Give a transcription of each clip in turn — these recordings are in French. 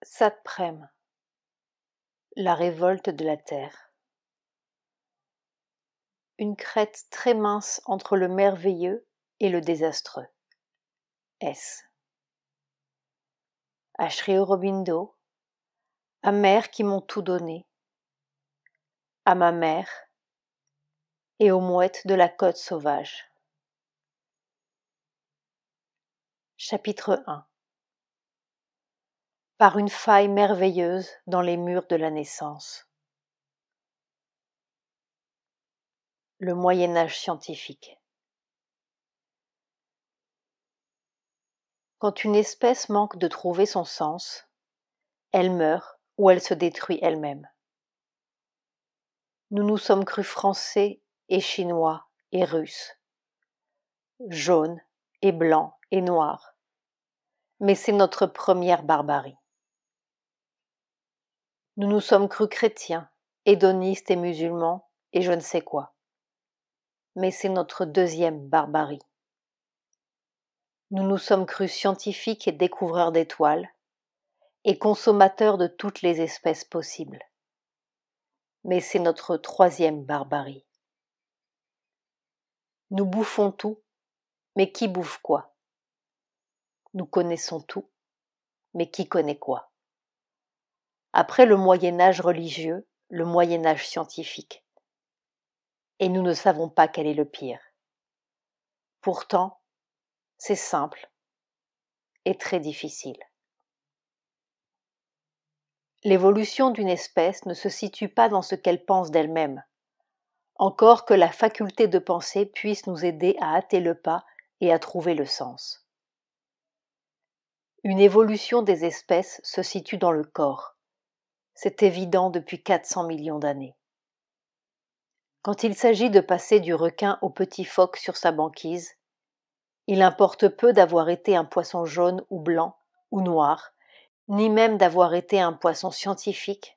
Satprem, la révolte de la terre. Une crête très mince entre le merveilleux et le désastreux. S. À Sri Aurobindo, à mères qui m'ont tout donné, à ma mère et aux mouettes de la côte sauvage. Chapitre 1. Par une faille merveilleuse dans les murs de la naissance. Le Moyen-Âge scientifique. Quand une espèce manque de trouver son sens, elle meurt ou elle se détruit elle-même. Nous nous sommes crus français et chinois et russes, jaunes et blancs et noirs, mais c'est notre première barbarie. Nous nous sommes crus chrétiens, hédonistes et musulmans et je ne sais quoi, mais c'est notre deuxième barbarie. Nous nous sommes crus scientifiques et découvreurs d'étoiles, et consommateurs de toutes les espèces possibles, mais c'est notre troisième barbarie. Nous bouffons tout, mais qui bouffe quoi? Nous connaissons tout, mais qui connaît quoi? Après le Moyen-Âge religieux, le Moyen-Âge scientifique. Et nous ne savons pas quel est le pire. Pourtant, c'est simple et très difficile. L'évolution d'une espèce ne se situe pas dans ce qu'elle pense d'elle-même, encore que la faculté de penser puisse nous aider à hâter le pas et à trouver le sens. Une évolution des espèces se situe dans le corps. C'est évident depuis 400 millions d'années. Quand il s'agit de passer du requin au petit phoque sur sa banquise, il importe peu d'avoir été un poisson jaune ou blanc ou noir, ni même d'avoir été un poisson scientifique,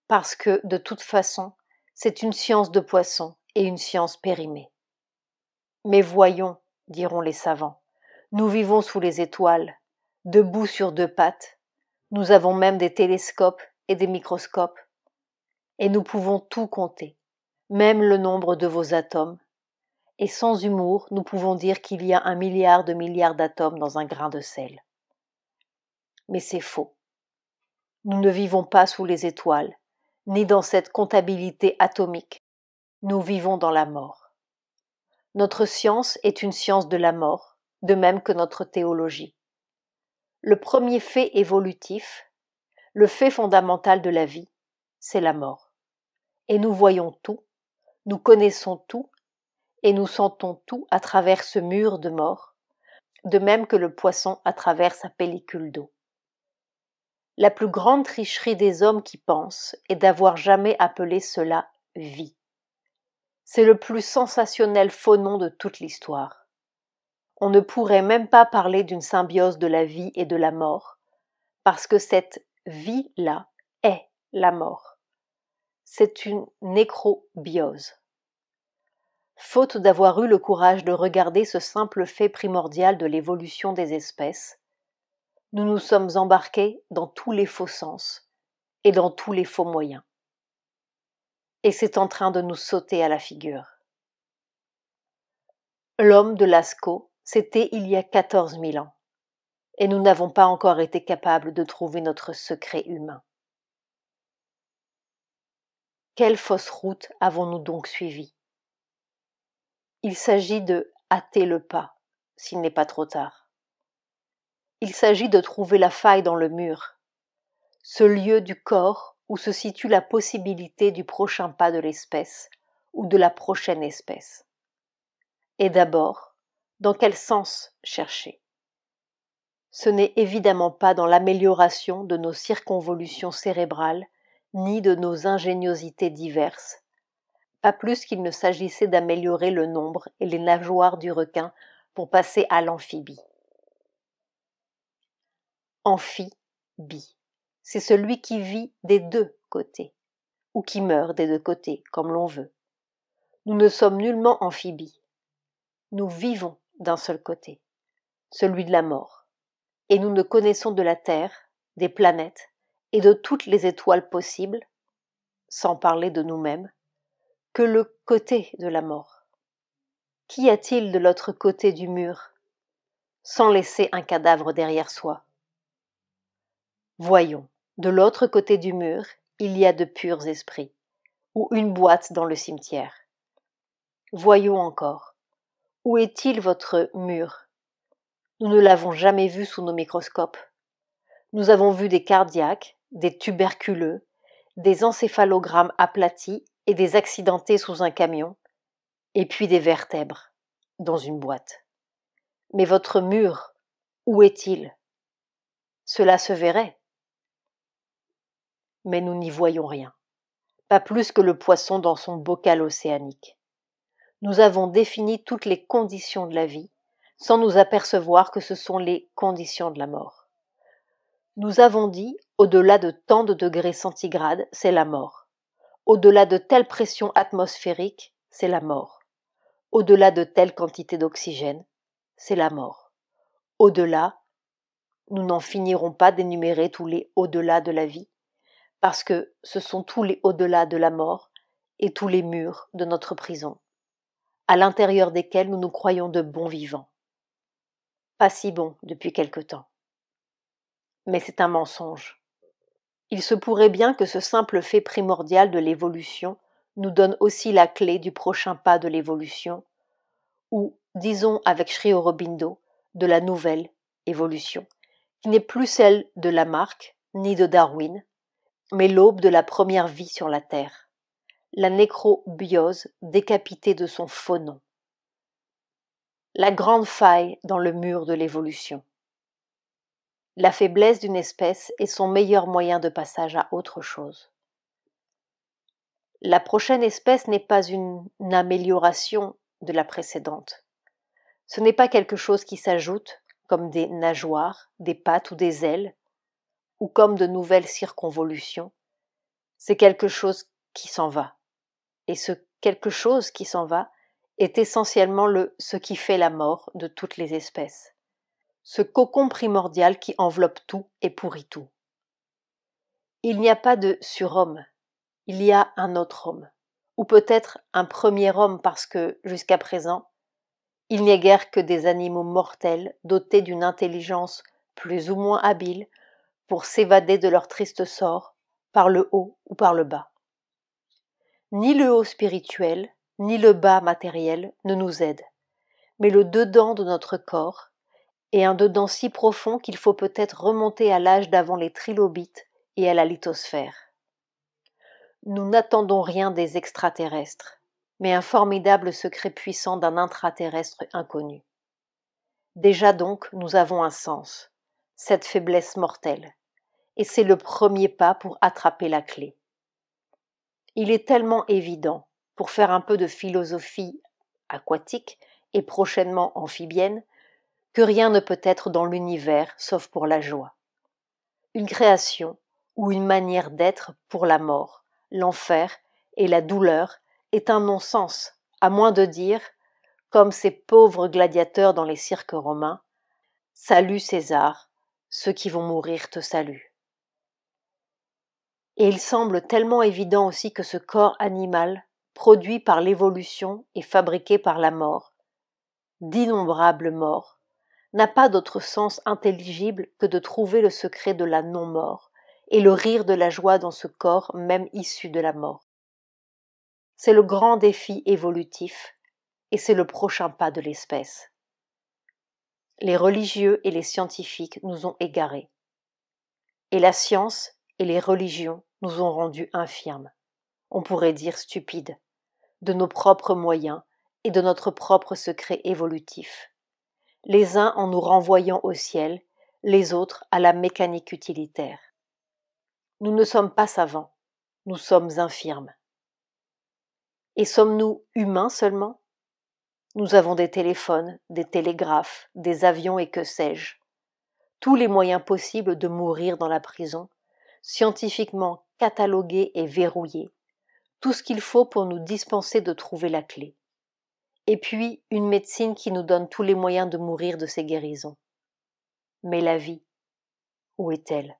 parce que, de toute façon, c'est une science de poisson et une science périmée. Mais voyons, diront les savants, nous vivons sous les étoiles, debout sur deux pattes, nous avons même des télescopes et des microscopes, et nous pouvons tout compter, même le nombre de vos atomes, et sans humour, nous pouvons dire qu'il y a 1 milliard de milliards d'atomes dans un grain de sel. Mais c'est faux. Nous ne vivons pas sous les étoiles, ni dans cette comptabilité atomique. Nous vivons dans la mort. Notre science est une science de la mort, de même que notre théologie. Le premier fait évolutif, le fait fondamental de la vie, c'est la mort. Et nous voyons tout, nous connaissons tout, et nous sentons tout à travers ce mur de mort, de même que le poisson à travers sa pellicule d'eau. La plus grande tricherie des hommes qui pensent est d'avoir jamais appelé cela vie. C'est le plus sensationnel faux nom de toute l'histoire. On ne pourrait même pas parler d'une symbiose de la vie et de la mort, parce que cette vie-là est la mort. C'est une nécrobiose. Faute d'avoir eu le courage de regarder ce simple fait primordial de l'évolution des espèces, nous nous sommes embarqués dans tous les faux sens et dans tous les faux moyens. Et c'est en train de nous sauter à la figure. L'homme de Lascaux, c'était il y a 14 000 ans, et nous n'avons pas encore été capables de trouver notre secret humain. Quelle fausse route avons-nous donc suivie? Il s'agit de hâter le pas, s'il n'est pas trop tard. Il s'agit de trouver la faille dans le mur, ce lieu du corps où se situe la possibilité du prochain pas de l'espèce ou de la prochaine espèce. Et d'abord, dans quel sens chercher? Ce n'est évidemment pas dans l'amélioration de nos circonvolutions cérébrales, ni de nos ingéniosités diverses, pas plus qu'il ne s'agissait d'améliorer le nombre et les nageoires du requin pour passer à l'amphibie. Amphibie, c'est celui qui vit des deux côtés, ou qui meurt des deux côtés, comme l'on veut. Nous ne sommes nullement amphibies. Nous vivons d'un seul côté, celui de la mort, et nous ne connaissons de la Terre, des planètes, et de toutes les étoiles possibles, sans parler de nous-mêmes, que le côté de la mort. Qu'y a-t-il de l'autre côté du mur, sans laisser un cadavre derrière soi? Voyons, de l'autre côté du mur, il y a de purs esprits, ou une boîte dans le cimetière. Voyons encore, où est-il votre mur? Nous ne l'avons jamais vu sous nos microscopes. Nous avons vu des cardiaques, des tuberculeux, des encéphalogrammes aplatis et des accidentés sous un camion, et puis des vertèbres dans une boîte. Mais votre mur, où est-il? Cela se verrait. Mais nous n'y voyons rien, pas plus que le poisson dans son bocal océanique. Nous avons défini toutes les conditions de la vie, sans nous apercevoir que ce sont les conditions de la mort. Nous avons dit, au-delà de tant de degrés centigrades, c'est la mort. Au-delà de telle pression atmosphérique, c'est la mort. Au-delà de telle quantité d'oxygène, c'est la mort. Au-delà, nous n'en finirons pas d'énumérer tous les au-delà de la vie, parce que ce sont tous les au-delà de la mort et tous les murs de notre prison, à l'intérieur desquels nous nous croyons de bons vivants. Pas si bons depuis quelque temps. Mais c'est un mensonge. Il se pourrait bien que ce simple fait primordial de l'évolution nous donne aussi la clé du prochain pas de l'évolution, ou, disons avec Sri Aurobindo, de la nouvelle évolution, qui n'est plus celle de Lamarck ni de Darwin, mais l'aube de la première vie sur la Terre, la nécrobiose décapitée de son faux nom, la grande faille dans le mur de l'évolution. La faiblesse d'une espèce est son meilleur moyen de passage à autre chose. La prochaine espèce n'est pas une amélioration de la précédente. Ce n'est pas quelque chose qui s'ajoute, comme des nageoires, des pattes ou des ailes, ou comme de nouvelles circonvolutions. C'est quelque chose qui s'en va. Et ce quelque chose qui s'en va est essentiellement ce qui fait la mort de toutes les espèces. Ce cocon primordial qui enveloppe tout et pourrit tout. Il n'y a pas de surhomme, il y a un autre homme, ou peut-être un premier homme parce que, jusqu'à présent, il n'y a guère que des animaux mortels dotés d'une intelligence plus ou moins habile pour s'évader de leur triste sort par le haut ou par le bas. Ni le haut spirituel, ni le bas matériel ne nous aident, mais le dedans de notre corps, et un dedans si profond qu'il faut peut-être remonter à l'âge d'avant les trilobites et à la lithosphère. Nous n'attendons rien des extraterrestres, mais un formidable secret puissant d'un intraterrestre inconnu. Déjà donc, nous avons un sens, cette faiblesse mortelle, et c'est le premier pas pour attraper la clé. Il est tellement évident, pour faire un peu de philosophie aquatique et prochainement amphibienne, que rien ne peut être dans l'univers sauf pour la joie. Une création ou une manière d'être pour la mort, l'enfer et la douleur est un non-sens, à moins de dire, comme ces pauvres gladiateurs dans les cirques romains, « Salut César, ceux qui vont mourir te saluent ». Et il semble tellement évident aussi que ce corps animal, produit par l'évolution et fabriqué par la mort, d'innombrables morts, n'a pas d'autre sens intelligible que de trouver le secret de la non-mort et le rire de la joie dans ce corps même issu de la mort. C'est le grand défi évolutif et c'est le prochain pas de l'espèce. Les religieux et les scientifiques nous ont égarés. Et la science et les religions nous ont rendus infirmes, on pourrait dire stupides, de nos propres moyens et de notre propre secret évolutif, les uns en nous renvoyant au ciel, les autres à la mécanique utilitaire. Nous ne sommes pas savants, nous sommes infirmes. Et sommes-nous humains seulement? Nous avons des téléphones, des télégraphes, des avions et que sais-je. Tous les moyens possibles de mourir dans la prison, scientifiquement catalogués et verrouillés, tout ce qu'il faut pour nous dispenser de trouver la clé. Et puis une médecine qui nous donne tous les moyens de mourir de ces guérisons. Mais la vie, où est-elle?